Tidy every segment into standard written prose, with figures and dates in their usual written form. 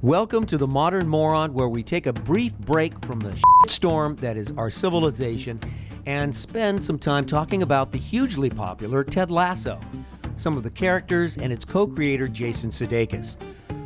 Welcome to the Modern Moron, where we take a brief break from the shitstorm that is our civilization and spend some time talking about the hugely popular Ted Lasso, some of the characters, and its co-creator Jason Sudeikis.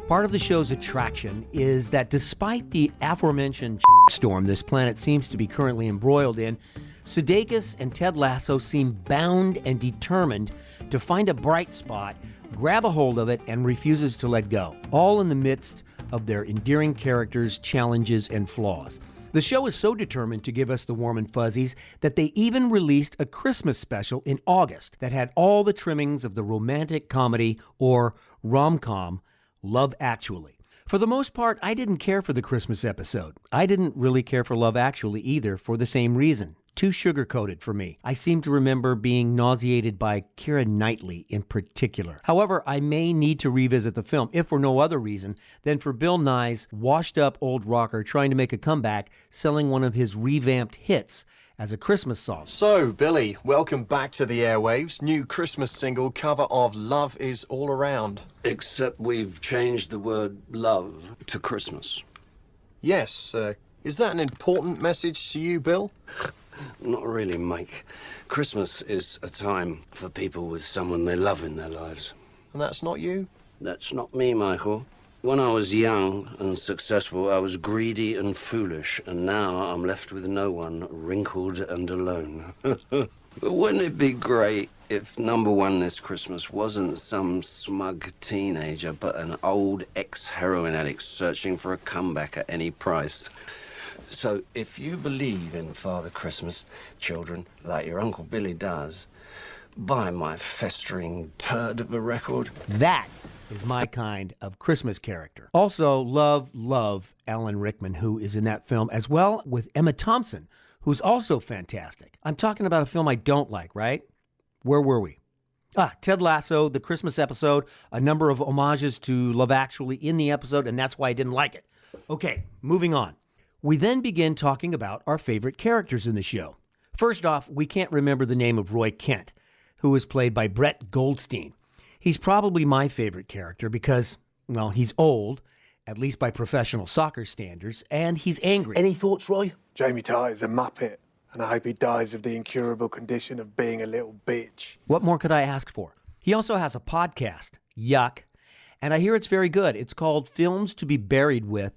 Part of the show's attraction is that despite the aforementioned shitstorm this planet seems to be currently embroiled in, Sudeikis and Ted Lasso seem bound and determined to find a bright spot, grab a hold of it, and refuses to let go, all in the midst of their endearing characters, challenges, and flaws. The show is so determined to give us the warm and fuzzies that they even released a Christmas special in August that had all the trimmings of the romantic comedy, or rom-com, Love Actually. For the most part, I didn't care for the Christmas episode. I didn't really care for Love Actually either, for the same reason. Too sugar-coated for me. I seem to remember being nauseated by Keira Knightley in particular. However, I may need to revisit the film, if for no other reason than for Bill Nye's washed-up old rocker trying to make a comeback, selling one of his revamped hits as a Christmas song. So, Billy, welcome back to the airwaves. New Christmas single, cover of Love Is All Around. Except we've changed the word love to Christmas. Yes, is that an important message to you, Bill? Not really, Mike. Christmas is a time for people with someone they love in their lives. And that's not you? That's not me, Michael. When I was young and successful, I was greedy and foolish, and now I'm left with no one, wrinkled and alone. But wouldn't it be great if number one this Christmas wasn't some smug teenager, but an old ex-heroin addict searching for a comeback at any price? So if you believe in Father Christmas, children, like your Uncle Billy does, buy my festering turd of a record. That is my kind of Christmas character. Also, love Alan Rickman, who is in that film, as well with Emma Thompson, who's also fantastic. I'm talking about a film I don't like, right? Where were we? Ted Lasso, the Christmas episode, a number of homages to Love Actually in the episode, and that's why I didn't like it. Okay, moving on. We then begin talking about our favorite characters in the show. First off, we can't remember the name of Roy Kent, who is played by Brett Goldstein. He's probably my favorite character because, well, he's old, at least by professional soccer standards, and he's angry. Any thoughts, Roy? Jamie Tartt is a muppet, and I hope he dies of the incurable condition of being a little bitch. What more could I ask for? He also has a podcast, Yuck, and I hear it's very good. It's called Films to be Buried with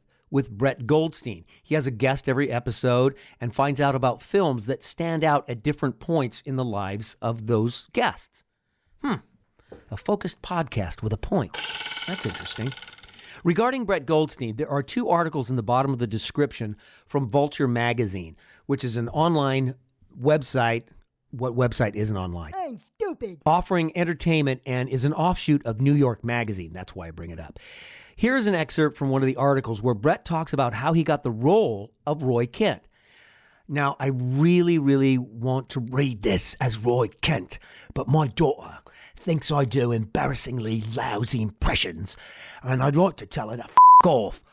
Brett Goldstein. He has a guest every episode and finds out about films that stand out at different points in the lives of those guests. A focused podcast with a point. That's interesting. Regarding Brett Goldstein, there are two articles in the bottom of the description from Vulture Magazine, which is an online website. What website isn't online? I'm stupid. Offering entertainment and is an offshoot of New York Magazine. That's why I bring it up. Here's an excerpt from one of the articles where Brett talks about how he got the role of Roy Kent. Now, I really want to read this as Roy Kent, but my daughter thinks I do embarrassingly lousy impressions, and I'd like to tell her to f*** off.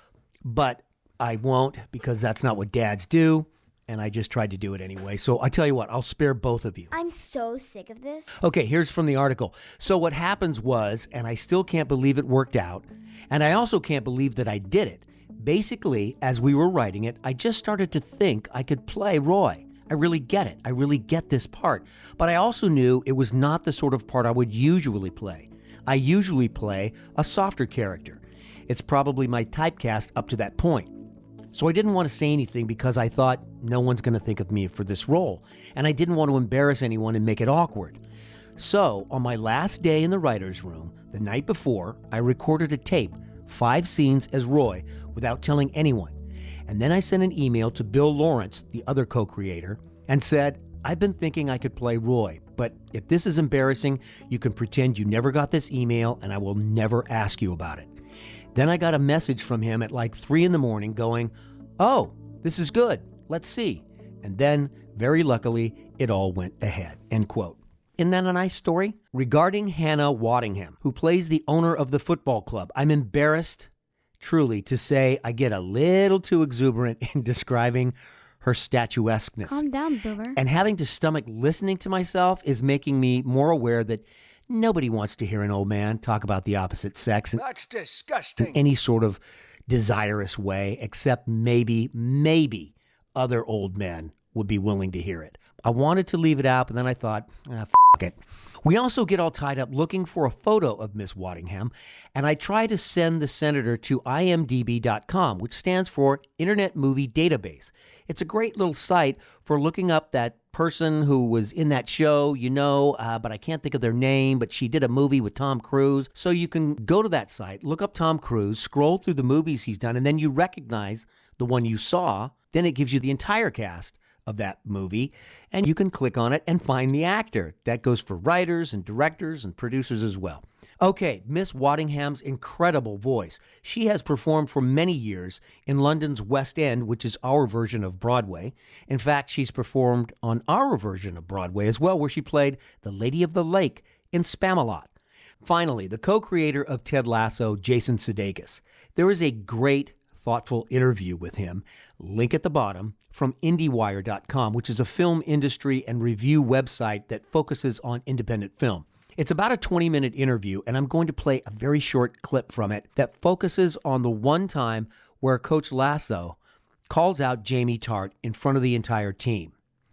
But I won't, because that's not what dads do, and I just tried to do it anyway. So I tell you what, I'll spare both of you. I'm so sick of this. Okay, here's from the article. So what happens was, and I still can't believe it worked out, and I also can't believe that I did it. Basically, as we were writing it, I just started to think I could play Roy. I really get it. I really get this part. But I also knew it was not the sort of part I would usually play. I usually play a softer character. It's probably my typecast up to that point. So I didn't want to say anything because I thought no one's going to think of me for this role. And I didn't want to embarrass anyone and make it awkward. So on my last day in the writer's room, the night before, I recorded a tape, 5 scenes as Roy, without telling anyone. And then I sent an email to Bill Lawrence, the other co-creator, and said, I've been thinking I could play Roy, but if this is embarrassing, you can pretend you never got this email and I will never ask you about it. Then I got a message from him at like 3 a.m. going, oh, this is good, let's see. And then, very luckily, it all went ahead, end quote. Isn't that a nice story? Regarding Hannah Waddingham, who plays the owner of the football club, I'm embarrassed, truly, to say I get a little too exuberant in describing her statuesqueness. Calm down, Boomer. And having to stomach listening to myself is making me more aware that nobody wants to hear an old man talk about the opposite sex That's disgusting. in any sort of desirous way, except maybe other old men would be willing to hear it. I wanted to leave it out, but then I thought, f it. We also get all tied up looking for a photo of Miss Waddingham, and I try to send the senator to imdb.com, which stands for Internet Movie Database. It's a great little site for looking up that person who was in that show, but I can't think of their name, but she did a movie with Tom Cruise. So you can go to that site, look up Tom Cruise, scroll through the movies he's done, and then you recognize the one you saw. Then it gives you the entire cast of that movie, and you can click on it and find the actor. That goes for writers and directors and producers as well. Okay, Miss Waddingham's incredible voice. She has performed for many years in London's West End, which is our version of Broadway. In fact, she's performed on our version of Broadway as well, where she played the Lady of the Lake in Spamalot. Finally, the co-creator of Ted Lasso, Jason Sudeikis. There is a great, thoughtful interview with him, link at the bottom, from IndieWire.com, which is a film industry and review website that focuses on independent film. It's about a 20-minute interview, and I'm going to play a very short clip from it that focuses on the one time where Coach Lasso calls out Jamie Tart in front of the entire team.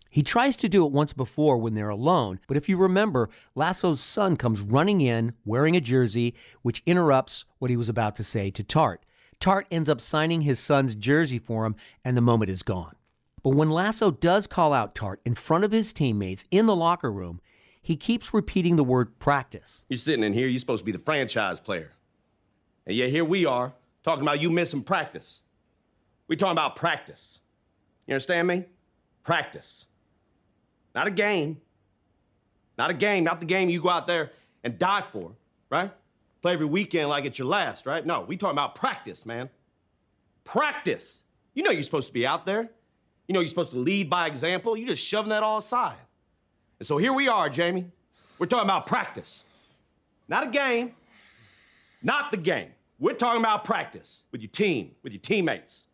He tries to do it once before when they're alone, but if you remember, Lasso's son comes running in wearing a jersey, which interrupts what he was about to say to Tart. Tart ends up signing his son's jersey for him, and the moment is gone. But when Lasso does call out Tart in front of his teammates in the locker room, he keeps repeating the word practice. You're sitting in here, you're supposed to be the franchise player. And yet here we are, talking about you missing practice. We're talking about practice. You understand me? Practice. Not a game. Not a game, not the game you go out there and die for, right? Play every weekend like it's your last, right? No, we talking about practice, man. Practice. You know you're supposed to be out there. You know you're supposed to lead by example. You're just shoving that all aside. And so here we are, Jamie. We're talking about practice. Not a game. Not the game. We're talking about practice with your team, with your teammates.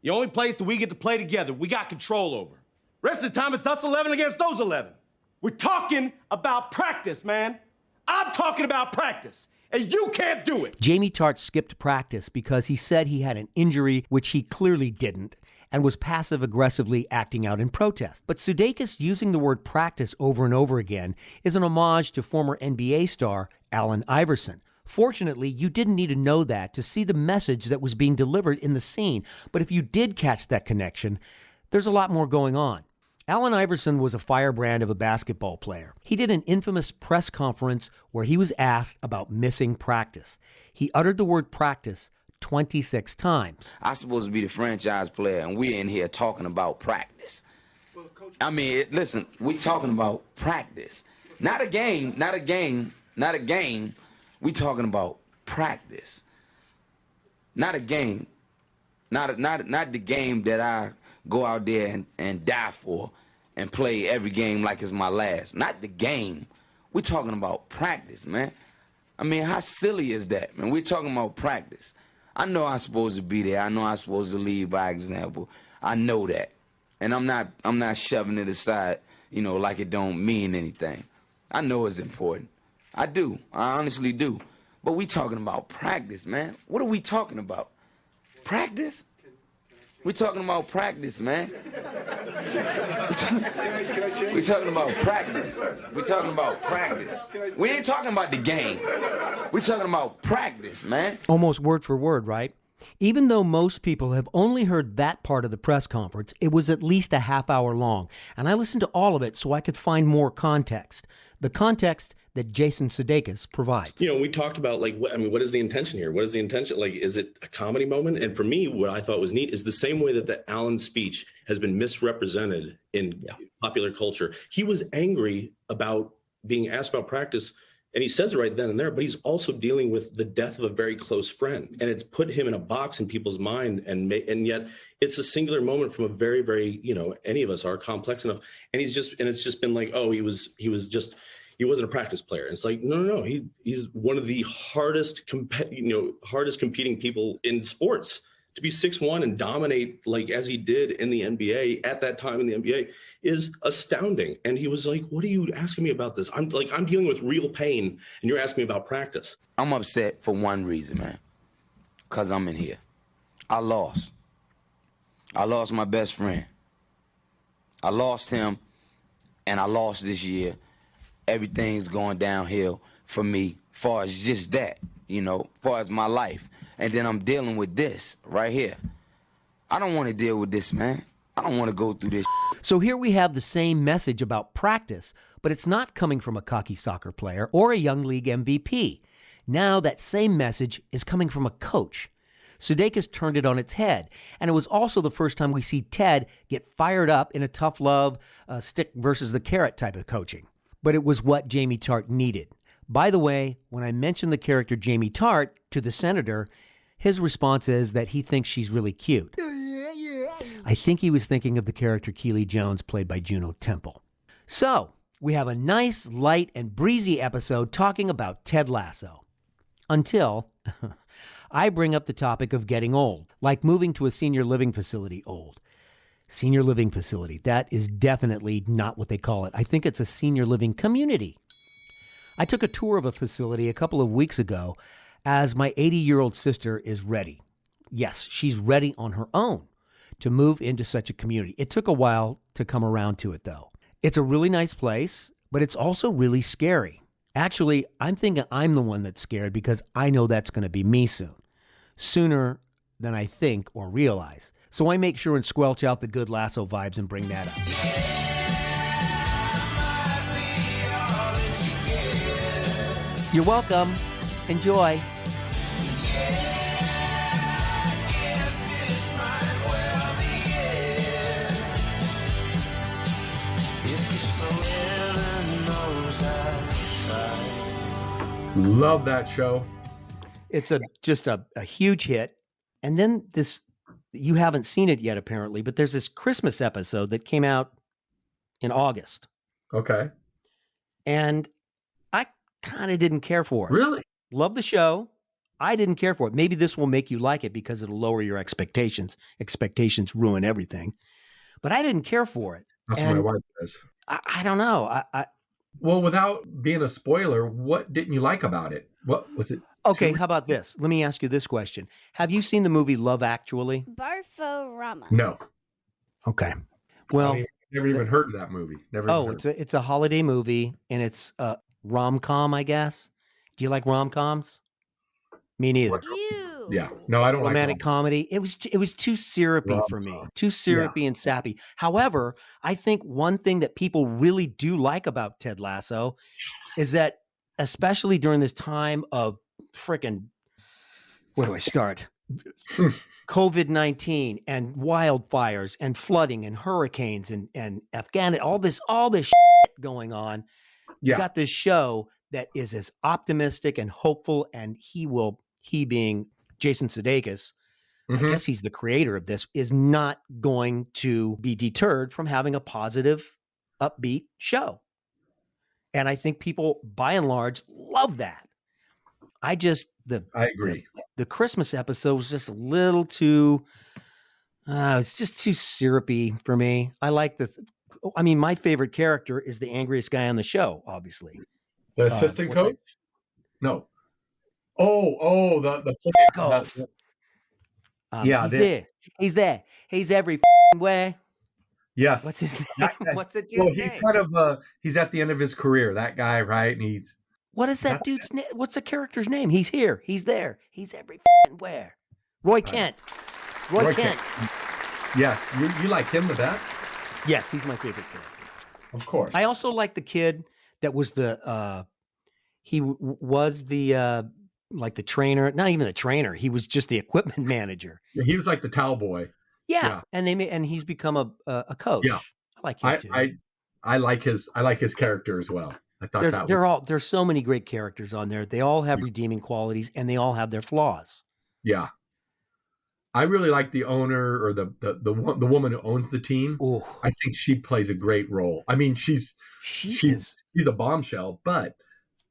The only place that we get to play together, we got control over. Rest of the time, it's us 11 against those 11. We're talking about practice, man. I'm talking about practice, and you can't do it. Jamie Tart skipped practice because he said he had an injury, which he clearly didn't, and was passive-aggressively acting out in protest. But Sudeikis using the word practice over and over again is an homage to former NBA star Allen Iverson. Fortunately, you didn't need to know that to see the message that was being delivered in the scene. But if you did catch that connection, there's a lot more going on. Allen Iverson was a firebrand of a basketball player. He did an infamous press conference where he was asked about missing practice. He uttered the word practice 26 times. I'm supposed to be the franchise player, and we're in here talking about practice. I mean, listen, we're talking about practice. Not a game, not a game, not a game. We're talking about practice. Not a game. Not the game that I go out there and die for and play every game like it's my last. Not the game. We're talking about practice, man. I mean, how silly is that, man? We're talking about practice. I know I'm supposed to be there. I know I'm supposed to lead by example. I know that. And I'm not shoving it aside, like it don't mean anything. I know it's important. I do. I honestly do. But we talking about practice, man. What are we talking about? Practice? We're talking about practice, man. We're talking about practice. We're talking about practice. We ain't talking about the game. We're talking about practice, man. Almost word for word, right? Even though most people have only heard that part of the press conference, it was at least a half hour long, and I listened to all of it so I could find more context. The context that Jason Sudeikis provides. We talked about, what is the intention here? What is the intention? Is it a comedy moment? And for me, what I thought was neat is the same way that the Allen speech has been misrepresented in popular culture. He was angry about being asked about practice, and he says it right then and there, but he's also dealing with the death of a very close friend. And it's put him in a box in people's mind, and yet it's a singular moment from a very, very, any of us are complex enough. And it's just been like, oh, he wasn't a practice player. It's like, no. He's one of the hardest competing people in sports. To be 6'1" and dominate as he did in the NBA at that time in the NBA is astounding. And he was like, what are you asking me about this? I'm dealing with real pain and you're asking me about practice. I'm upset for one reason, man. because I'm in here. I lost. I lost my best friend. I lost him, and I lost this year. Everything's going downhill for me, far as just that, you know, far as my life. And then I'm dealing with this right here. I don't want to deal with this, man. I don't want to go through this. So here we have the same message about practice, but it's not coming from a cocky soccer player or a young league MVP. Now that same message is coming from a coach. Sudeikis turned it on its head, and it was also the first time we see Ted get fired up in a tough love, stick versus the carrot type of coaching. But it was what Jamie Tart needed. By the way, when I mentioned the character Jamie Tart to the senator, his response is that he thinks she's really cute. I think he was thinking of the character Keely Jones, played by Juno Temple. So, we have a nice, light, and breezy episode talking about Ted Lasso. Until I bring up the topic of getting old, like moving to a senior living facility old. Senior living facility, that is definitely not what they call it. I think it's a senior living community. I took a tour of a facility a couple of weeks ago as my 80-year-old sister is ready. Yes, she's ready on her own to move into such a community. It took a while to come around to it, though. It's a really nice place, but it's also really scary. Actually, I'm thinking I'm the one that's scared because I know that's going to be me soon. Sooner than I think or realize. So I make sure and squelch out the good Lasso vibes and bring that up. You're welcome. Enjoy. Love that show. It's just a huge hit. And then this, you haven't seen it yet apparently, but there's this Christmas episode that came out in August. Okay. And I kind of didn't care for it. Really? Love the show. I didn't care for it. Maybe this will make you like it because it'll lower your expectations. Expectations ruin everything. But I didn't care for it. That's what my wife says. I don't know. Well, without being a spoiler, what didn't you like about it? What was it? Okay, how about this? Let me ask you this question. Have you seen the movie Love Actually? Barforama. No. Okay. Well, never even heard of that movie. Never. Oh, it's a holiday movie, and it's rom-com, I guess. Do you like rom-coms? Me neither. Ew. Yeah. No, I don't Romantic like comedy. It was too syrupy for me. Too syrupy and sappy. However, I think one thing that people really do like about Ted Lasso is that, especially during this time of frickin', where do I start? COVID-19 and wildfires and flooding and hurricanes and Afghanistan, all this shit going on. Yeah. You got this show that is as optimistic and hopeful, and he being Jason Sudeikis, I guess he's the creator of this, is not going to be deterred from having a positive, upbeat show. And I think people, by and large, love that. I agree. The Christmas episode was just a little too, it's just too syrupy for me. My favorite character is the angriest guy on the show, obviously. The assistant coach? No. Oh, the golf. Yeah, he's there. He's every way. Yes. What's his name? What's the dude's Well, name? he's kind of he's at the end of his career, that guy, right? And what is that dude's name? What's the character's name? He's here. He's there. He's every where. Roy Kent. Roy Kent. Yes. You like him the best? Yes, he's my favorite character. Of course. I also like the kid that was was the like the trainer, not even the trainer. He was just the equipment manager. Yeah, he was like the towel boy. Yeah. And he's become a coach. Yeah. I like him too. I like his character as well. I thought there's so many great characters on there. They all have redeeming qualities and they all have their flaws. Yeah. I really like the owner or the woman who owns the team. Ooh. I think she plays a great role. I mean, she's a bombshell, but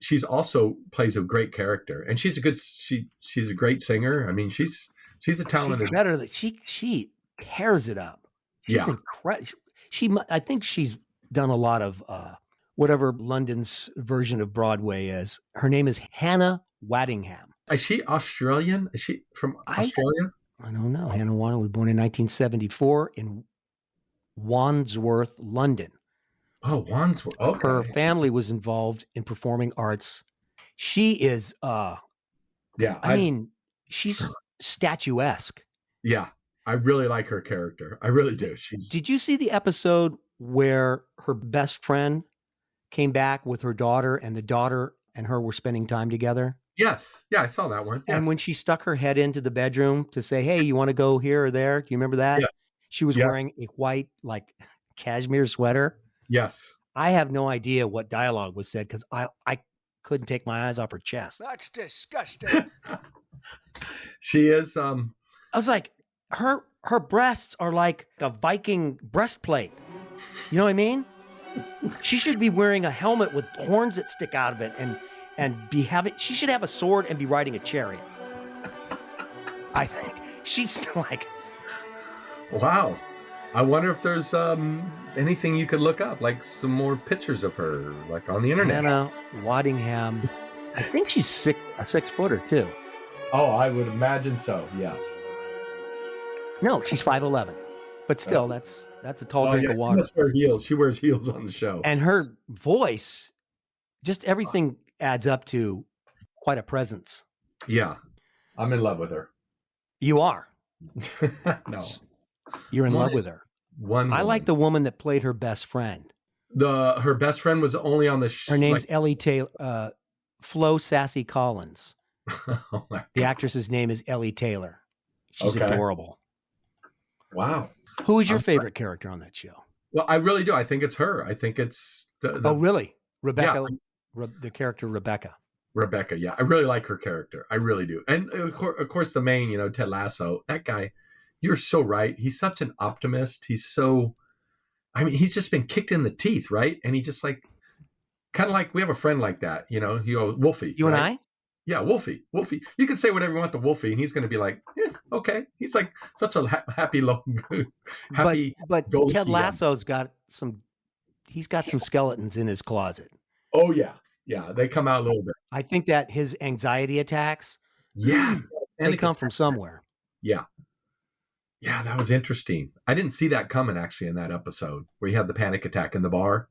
she's also plays a great character, and she's a great singer. I mean, she's a talented. She's better than she tears it up. She's incredible. I think she's done a lot of whatever London's version of Broadway is. Her name is Hannah Waddingham. Is she Australian? Is she from Australia? I don't know. Hannah Wannon was born in 1974 in Wandsworth, London. Oh, Wandsworth. Okay. Her family was involved in performing arts. She is, I mean, she's statuesque. Yeah, I really like her character. I really do. Did you see the episode where her best friend came back with her daughter, and the daughter and her were spending time together? Yes. Yeah, I saw that one. Yes. And when she stuck her head into the bedroom to say, "Hey, you want to go here or there?" Do you remember that? Yes. She was wearing a white, like, cashmere sweater. Yes. I have no idea what dialogue was said because I couldn't take my eyes off her chest. That's disgusting. She is. I was like, her breasts are like a Viking breastplate. You know what I mean? She should be wearing a helmet with horns that stick out of it, and she should have a sword and be riding a chariot. I think she's like, Wow. I wonder if there's anything you could look up, like some more pictures of her, like on the internet. Hannah Waddingham. I think she's a 6-footer too. Oh, I would imagine so. Yes. No, she's 5'11", but still, that's a tall drink of water. She must wear heels. She wears heels on the show. And her voice, just everything adds up to quite a presence. Yeah, I'm in love with her. You are. No, you're in love with her. I like the woman that played her best friend. Her best friend was only on the show. Her name's Ellie Taylor, Flo Sassy Collins. Oh the actress's name is Ellie Taylor. She's adorable. Wow. Who is your favorite character on that show? Well, I really do. I think it's her. I think it's oh, really? Rebecca, the character Rebecca. Rebecca, yeah. I really like her character. I really do. And of course the main, Ted Lasso, that guy, you're so right. He's such an optimist. He's just been kicked in the teeth, right? And he just kind of like, we have a friend like that, Wolfie. You and I? Yeah, Wolfie. You can say whatever you want to Wolfie, and he's going to be like, yeah, okay. He's like such a happy. But Ted Lasso's got he's got some skeletons in his closet. Oh, yeah. Yeah, they come out a little bit. I think that his anxiety attacks, they come from somewhere. Yeah. Yeah, that was interesting. I didn't see that coming, actually, in that episode where he had the panic attack in the bar.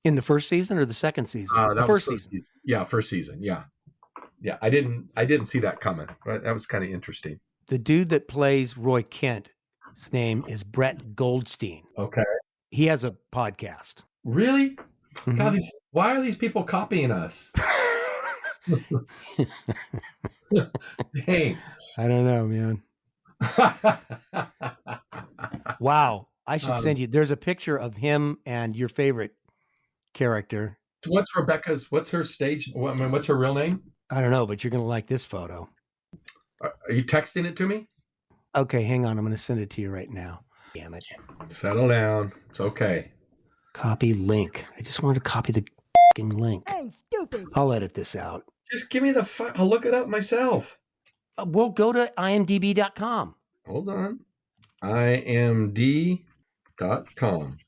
In the first season or the second season? The first season. Yeah, first season. Yeah. Yeah, I didn't see that coming. That was kind of interesting. The dude that plays Roy Kent, his name is Brett Goldstein. Okay. He has a podcast. Really? Mm-hmm. God, why are these people copying us? Dang. I don't know, man. Wow. I should send you. There's a picture of him and your favorite character. What's her stage? What's her real name? I don't know, but you're going to like this photo. Are you texting it to me? Okay, hang on. I'm going to send it to you right now. Damn it. Settle down. It's okay. Copy link. I just wanted to copy the fucking link. Hey, stupid. I'll edit this out. Just give me I'll look it up myself. We'll go to imdb.com. Hold on. imd.com.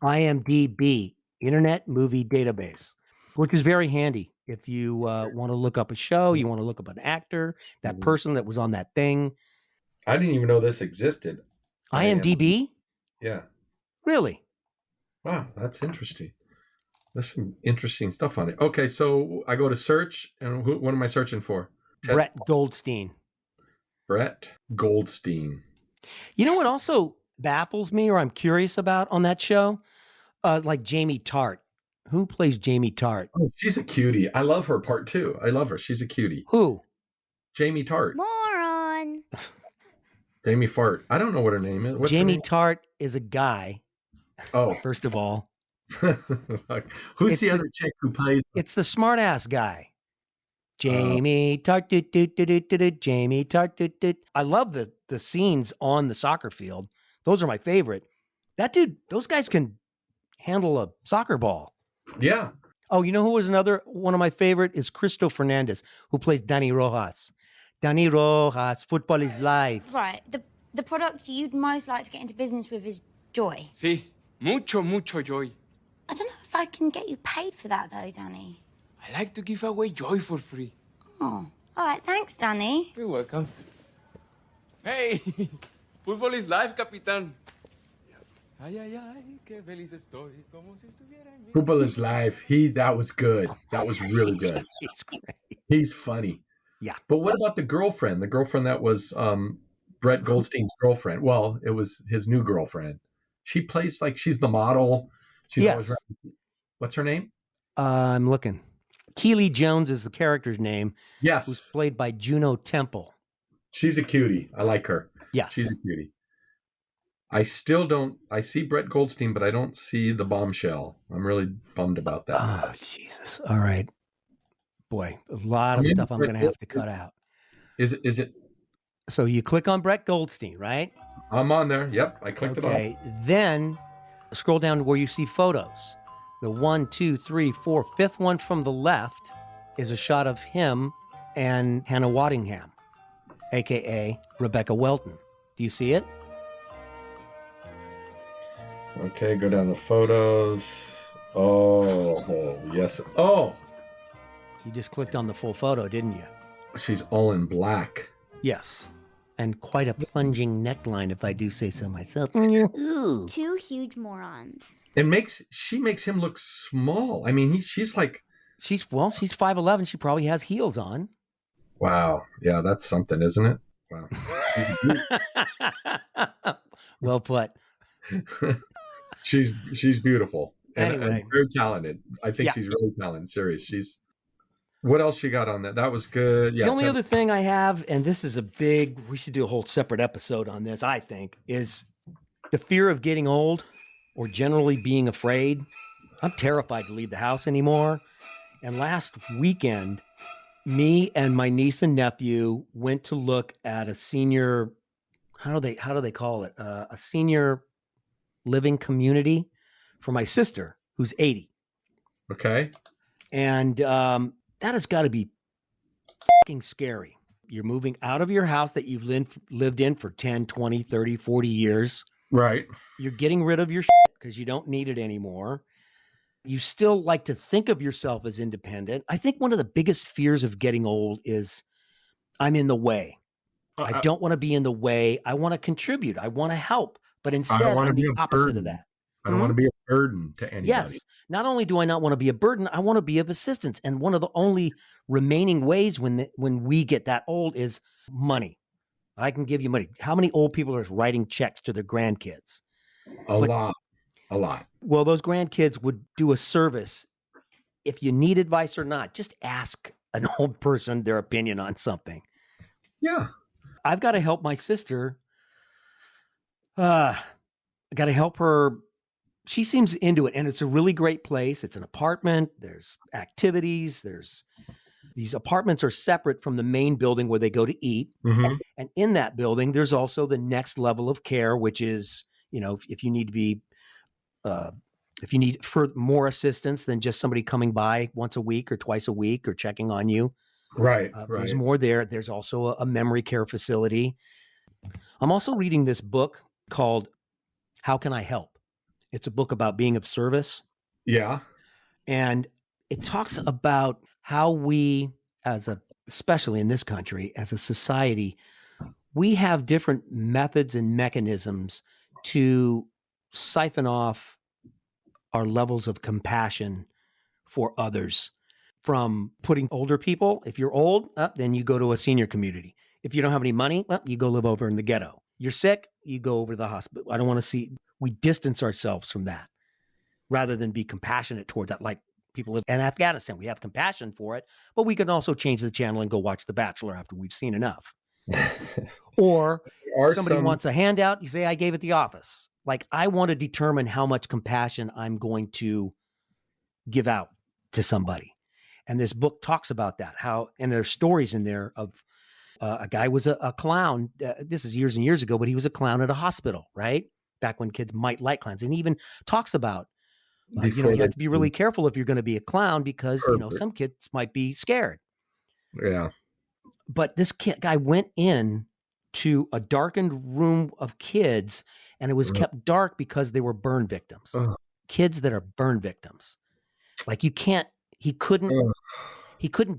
IMDb, Internet Movie Database, which is very handy if you want to look up a show, you want to look up an actor, that person that was on that thing. I didn't even know this existed. IMDb? Yeah. Really? Wow, that's interesting. There's some interesting stuff on it. Okay, so I go to search, and what am I searching for? Brett Goldstein. Brett Goldstein. You know what also baffles me or I'm curious about on that show? Like Jamie Tart. Who plays Jamie Tart? Oh, she's a cutie. I love her part 2. I love her. She's a cutie. Who? Jamie Tart. Moron. Jamie Fart. I don't know what her name is. What's Jamie her name? Tart is a guy. Oh. First of all. Who's the other chick who plays? It's the smart ass guy. Jamie Tart. Jamie Tart. I love the scenes on the soccer field. Those are my favorite. That dude, those guys can handle a soccer ball. Yeah. Oh, you know who was another one of my favorite is Cristo Fernandez, who plays Danny Rojas. Danny Rojas, football is life. Right. The product you'd most like to get into business with is joy. Sí, mucho joy. I don't know if I can get you paid for that though, Danny. I like to give away joy for free. Oh, All right, thanks, Danny. You're welcome. Hey, football is life, Capitán. Ay, ay, ay, qué feliz estoy, como si estuviera en mi... Football is life. That was good. That was really good. He's great. He's funny. Yeah. But what about the girlfriend? The girlfriend that was Brett Goldstein's girlfriend. Well, it was his new girlfriend. She plays like she's the model. She's always around. What's her name? I'm looking. Keely Jones is the character's name. Yes. Who's played by Juno Temple. She's a cutie. I like her. Yes. She's a cutie. I still don't. I see Brett Goldstein, but I don't see the bombshell. I'm really bummed about that. Oh, Jesus. All right. Boy, a lot of stuff I'm going to have to cut out. Is it? So you click on Brett Goldstein, right? I'm on there. Yep. I clicked it on. Okay. Then scroll down to where you see photos. The 1, 2, 3, 4, fifth one from the left is a shot of him and Hannah Waddingham, a.k.a. Rebecca Welton. Do you see it? Okay, go down to photos. Oh, yes. Oh, You just clicked on the full photo, didn't you? she's all in black. Yes. And quite a plunging neckline, if I do say so myself. Two huge morons. She makes him look small. I mean, she's like... She's 5'11". She probably has heels on. Wow. Yeah, that's something, isn't it? Wow. Well put. She's beautiful. And very talented. I think she's really talented. Serious. What else you got on that? That was good. Yeah. The only other thing I have, and this is we should do a whole separate episode on this, I think, is the fear of getting old or generally being afraid. I'm terrified to leave the house anymore. And last weekend, me and my niece and nephew went to look at a senior, how do they call it? A senior living community for my sister, who's 80. Okay. And that has got to be fucking scary. You're moving out of your house that you've lived in for 10, 20, 30, 40 years. Right. You're getting rid of your shit because you don't need it anymore. You still like to think of yourself as independent. I think one of the biggest fears of getting old is I'm in the way. I don't want to be in the way. I want to contribute. I want to help. But instead, I'm the opposite of that. I don't want to be a burden to anybody. Yes. Not only do I not want to be a burden, I want to be of assistance. And one of the only remaining ways when we get that old is money. I can give you money. How many old people are writing checks to their grandkids? A lot. Well, those grandkids would do a service. If you need advice or not, just ask an old person their opinion on something. Yeah. I've got to help my sister. I got to help her. She seems into it, and it's a really great place. It's an apartment. There's activities. These apartments are separate from the main building where they go to eat. Mm-hmm. And in that building, there's also the next level of care, which is, if you need to be, if you need for more assistance than just somebody coming by once a week or twice a week or checking on you. Right. There's more there. There's also a memory care facility. I'm also reading this book called How Can I Help? It's a book about being of service. Yeah. And it talks about how we, especially in this country, as a society, we have different methods and mechanisms to siphon off our levels of compassion for others. From putting older people, if you're old, then you go to a senior community. If you don't have any money, you go live over in the ghetto. You're sick, you go over to the hospital. I don't want to see, we distance ourselves from that rather than be compassionate toward that. Like people live in Afghanistan, we have compassion for it, but we can also change the channel and go watch The Bachelor after we've seen enough. Or somebody wants a handout, you say, I gave it the office. Like I want to determine how much compassion I'm going to give out to somebody. And this book talks about that, and there's stories in there of a guy was a clown. This is years and years ago, but he was a clown at a hospital, right? Back when kids might like clowns. And he even talks about, you have to be really careful if you're going to be a clown because, some kids might be scared. Yeah. But this guy went in to a darkened room of kids, and it was kept dark because they were burn victims. Kids that are burn victims. Like he couldn't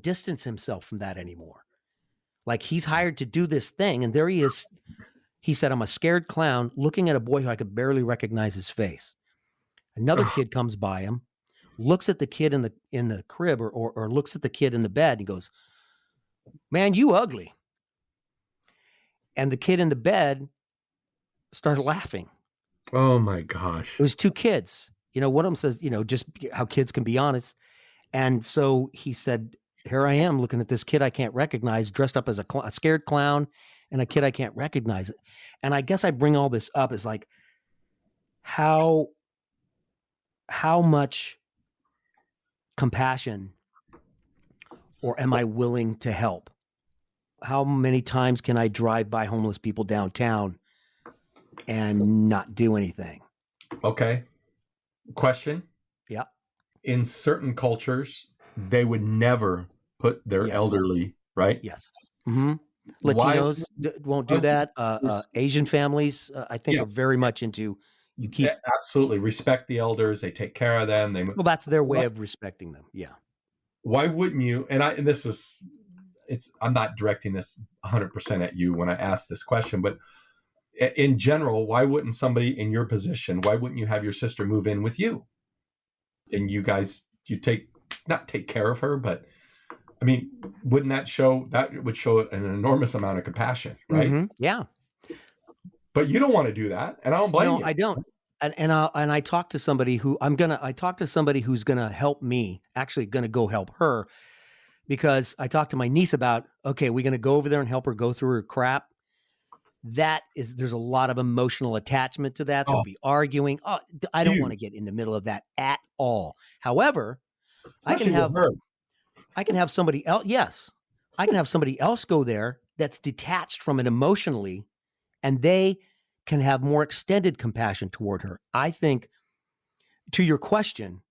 distance himself from that anymore. Like he's hired to do this thing, and there he is. He said, I'm a scared clown looking at a boy who I could barely recognize his face. Another kid comes by him, looks at the kid in the crib or looks at the kid in the bed. And he goes, man, you ugly. And the kid in the bed started laughing. Oh my gosh. It was two kids. You know, one of them says, you know, just how kids can be honest. And so he said, here I am looking at this kid I can't recognize, dressed up as a scared clown and a kid I can't recognize. And I guess I bring all this up is like how much compassion or am I willing to help? How many times can I drive by homeless people downtown and not do anything? Okay. Question. Yeah. In certain cultures, they would never put their elderly, right? Yes. Mm-hmm. Latinos won't do that. Asian families, I think, are very much into you keep absolutely respect the elders. They take care of them. Well, that's their way of respecting them. Yeah. Why wouldn't you? And I'm not directing this 100% at you when I ask this question, but in general, why wouldn't somebody in your position? Why wouldn't you have your sister move in with you? And you guys, not take care of her, but I mean, wouldn't that would show an enormous amount of compassion, right? Mm-hmm. Yeah. But you don't want to do that, and I don't blame you. I don't. And I talked to somebody who's gonna help me. Actually, gonna go help her because I talked to my niece about, okay, we're gonna go over there and help her go through her crap. There's a lot of emotional attachment to that. They'll be arguing. Oh, I don't want to get in the middle of that at all. However, I can have somebody else. Yes, I can have somebody else go there that's detached from it emotionally, and they can have more extended compassion toward her. I think, to your question,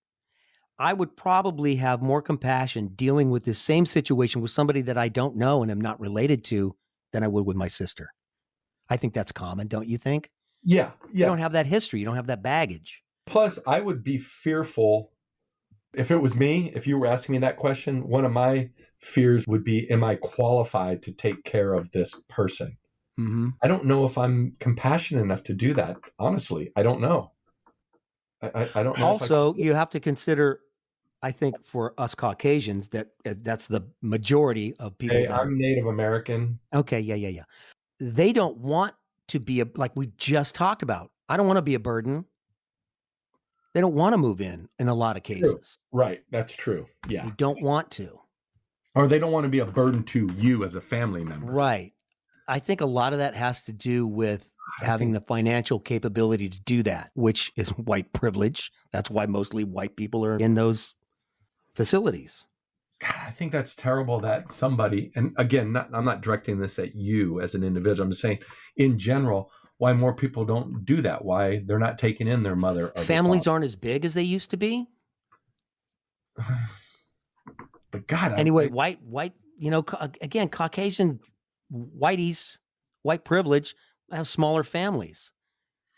I would probably have more compassion dealing with this same situation with somebody that I don't know and am not related to than I would with my sister. I think that's common, don't you think? Yeah. You don't have that history. You don't have that baggage. Plus, I would be fearful. If it was me, if you were asking me that question, one of my fears would be, am I qualified to take care of this person? Mm-hmm. I don't know if I'm compassionate enough to do that. Honestly, I don't know. I don't know. Also, you have to consider, I think for us Caucasians, that's the majority of people. Hey, I'm Native American. Okay. Yeah. They don't want to be like we just talked about. I don't want to be a burden. They don't want to move in a lot of cases. True. Right. That's true. Yeah. They don't want to. Or they don't want to be a burden to you as a family member. Right. I think a lot of that has to do with having the financial capability to do that, which is white privilege. That's why mostly white people are in those facilities. God, I think that's terrible that somebody, and again, I'm not directing this at you as an individual. I'm just saying in general, why more people don't do that, why they're not taking in their mother. Or families aren't as big as they used to be. But God, anyway, white, again, Caucasian whiteies, white privilege have smaller families,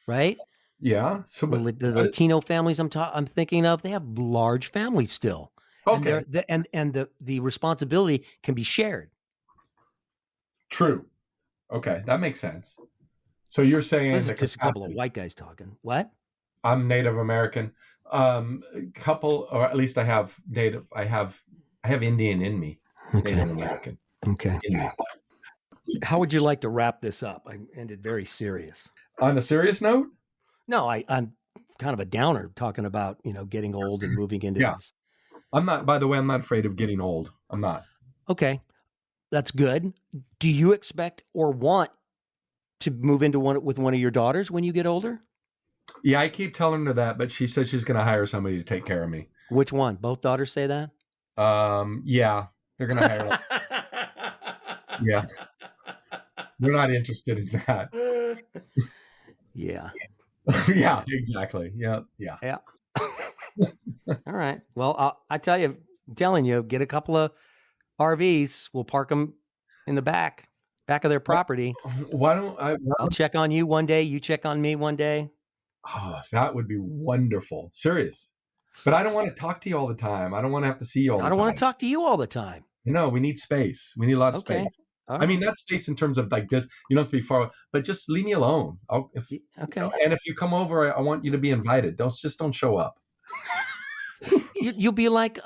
right? Yeah. So the Latino families I'm thinking of, they have large families still. Okay. And the responsibility can be shared. True. Okay, that makes sense. So you're saying this is just a couple of white guys talking. What? I'm Native American. Couple, or at least I have Native. I have Indian in me. Okay. Native American. Okay. In me. How would you like to wrap this up? I ended very serious. On a serious note? No, I'm kind of a downer talking about getting old and moving into this. I'm not. By the way, I'm not afraid of getting old. I'm not. Okay, that's good. Do you expect or want to move into with one of your daughters when you get older? Yeah, I keep telling her that, but she says she's going to hire somebody to take care of me. Which one? Both daughters say that? Yeah, they're going to hire. Yeah, they're not interested in that. Yeah. Yeah, exactly. Yeah. All right. Well, I'm telling you, get a couple of RVs. We'll park them in the back of their property. Why don't I'll check on you one day. You check on me one day. Oh, that would be wonderful. Serious. But I don't want to talk to you all the time. I don't want to have to see you all the time. I don't want to talk to you all the time. No, we need space. We need a lot of space. I mean, not space in terms of like just, you don't have to be far away, but just leave me alone. Okay. And if you come over, I want you to be invited. Don't show up. You'll be like,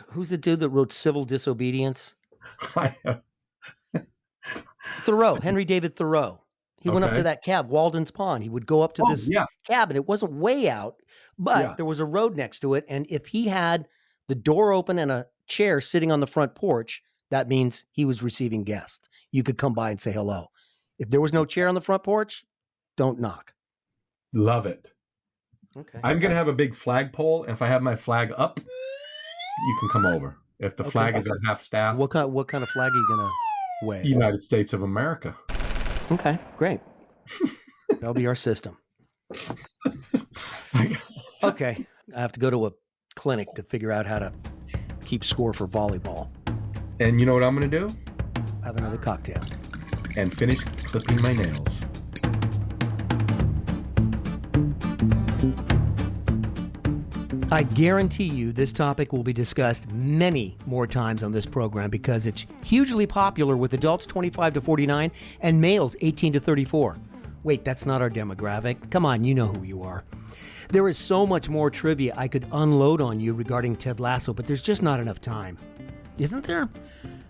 who's the dude that wrote Civil Disobedience? Thoreau, Henry David Thoreau. He went up to that cab, Walden's Pond. He would go up to this cabin. It wasn't way out, but there was a road next to it. And if he had the door open and a chair sitting on the front porch, that means he was receiving guests. You could come by and say hello. If there was no chair on the front porch, don't knock. Love it. Okay. I'm going to have a big flagpole. And if I have my flag up, you can come over. If the flag is at half staff. What kind of flag are you going to wave? United States of America. Okay, great. That'll be our system. Okay, I have to go to a clinic to figure out how to keep score for volleyball. And you know what I'm going to do? Have another cocktail. And finish clipping my nails. I guarantee you this topic will be discussed many more times on this program because it's hugely popular with adults 25 to 49 and males 18 to 34. Wait, that's not our demographic. Come on, you know who you are. There is so much more trivia I could unload on you regarding Ted Lasso, but there's just not enough time. Isn't there?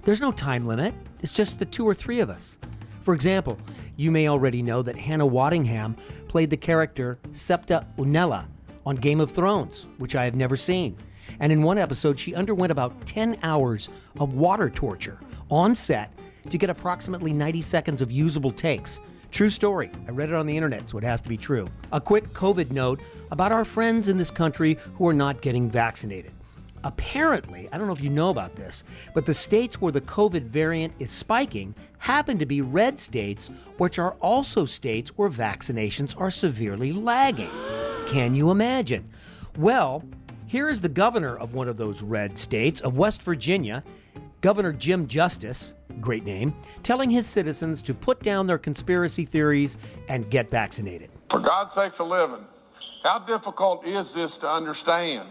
There's no time limit. It's just the 2 or 3 of us. For example, you may already know that Hannah Waddingham played the character Septa Unella on Game of Thrones, which I have never seen. And in one episode, she underwent about 10 hours of water torture on set to get approximately 90 seconds of usable takes. True story. I read it on the internet, so it has to be true. A quick COVID note about our friends in this country who are not getting vaccinated. Apparently, I don't know if you know about this, but the states where the COVID variant is spiking happen to be red states, which are also states where vaccinations are severely lagging. Can you imagine? Well, here is the governor of one of those red states, of West Virginia, Governor Jim Justice, great name, telling his citizens to put down their conspiracy theories and get vaccinated. For God's sakes a living, how difficult is this to understand?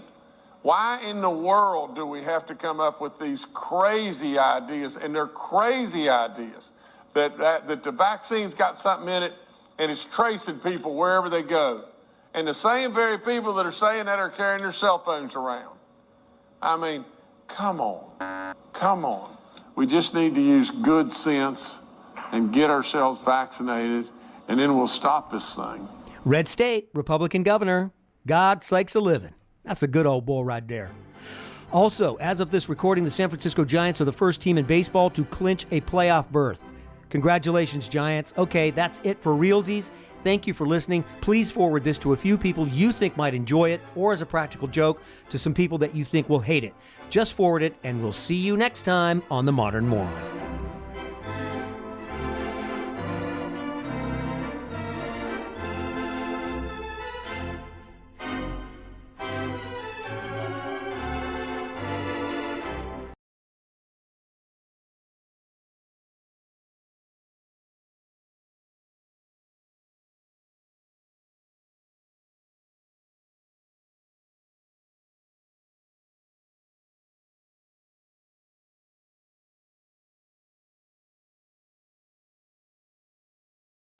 Why in the world do we have to come up with these crazy ideas, and they're crazy ideas, that the vaccine's got something in it and it's tracing people wherever they go? And the same very people that are saying that are carrying their cell phones around. I mean, come on. We just need to use good sense and get ourselves vaccinated, and then we'll stop this thing. Red state, Republican governor, God sakes a living. That's a good old boy right there. Also, as of this recording, the San Francisco Giants are the first team in baseball to clinch a playoff berth. Congratulations, Giants. Okay, that's it for realsies. Thank you for listening. Please forward this to a few people you think might enjoy it, or as a practical joke, to some people that you think will hate it. Just forward it, and we'll see you next time on The Modern Moron.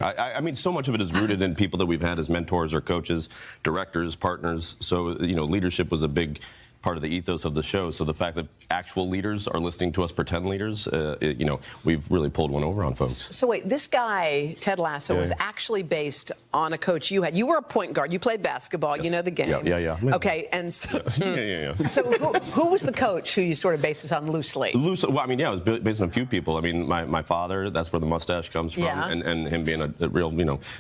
I mean, so much of it is rooted in people that we've had as mentors or coaches, directors, partners. So, leadership was a big part of the ethos of the show. So the fact that actual leaders are listening to us pretend leaders, we've really pulled one over on folks. So wait, this guy, Ted Lasso, was actually based on a coach you had. You were a point guard. You played basketball. Yes. You know the game. Yeah. Okay, and so, yeah. So who was the coach who you sort of based this on loosely? Well, I mean, it was based on a few people. I mean, my father, that's where the mustache comes from, and him being a real,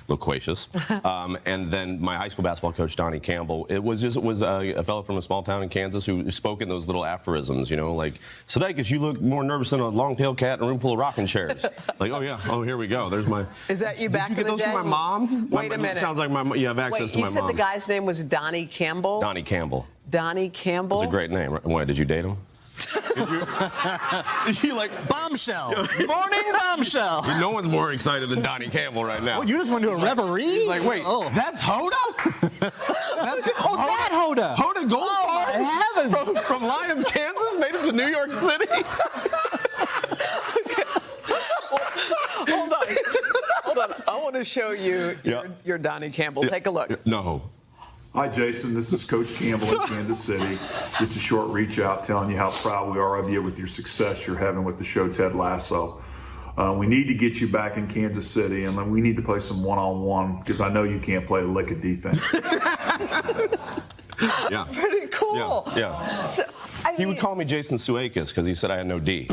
loquacious. And then my high school basketball coach, Donnie Campbell, it was a fellow from a small town in Kansas who spoke in those little aphorisms, like, Sudeikis, you look more nervous than a long-tailed cat in a room full of rocking chairs. Like, oh, yeah, here we go. There's my... Is that you back in the day? Did you get those from my mom? Wait a minute. It sounds like you have access to my mom. You said the guy's name was Donnie Campbell? Donnie Campbell. Donnie Campbell? It's a great name. Why, did you date him? Did you like bombshell? Morning bombshell. No one's more excited than Donnie Campbell right now. Well, you just went to a reverie? He's like, wait, that's Hoda? That Hoda. Hoda Goldfarb? Oh, my heavens. From Lyons, Kansas, made it to New York City? to show you your Donnie Campbell. Take a look. No. Hi, Jason. This is Coach Campbell in Kansas City. Just a short reach out telling you how proud we are of you with your success you're having with the show Ted Lasso. We need to get you back in Kansas City, and we need to play some one-on-one because I know you can't play a lick of defense. Yeah. Pretty cool. Yeah. So, He would call me Jason Sudeikis because he said I had no D.